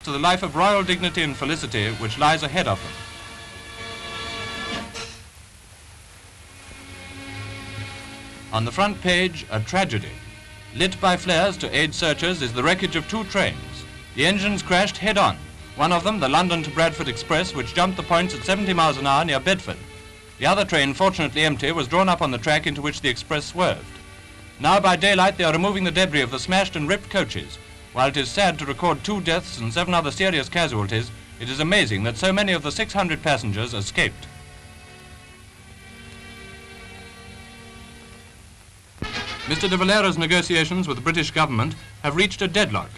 to the life of royal dignity and felicity which lies ahead of them. On the front page, a tragedy. Lit by flares to aid searchers is the wreckage of two trains. The engines crashed head-on. One of them, the London to Bradford Express, which jumped the points at 70 miles an hour near Bedford. The other train, fortunately empty, was drawn up on the track into which the express swerved. Now by daylight they are removing the debris of the smashed and ripped coaches. While it is sad to record 2 deaths and 7 other serious casualties, it is amazing that so many of the 600 passengers escaped. Mr. de Valera's negotiations with the British government have reached a deadlock.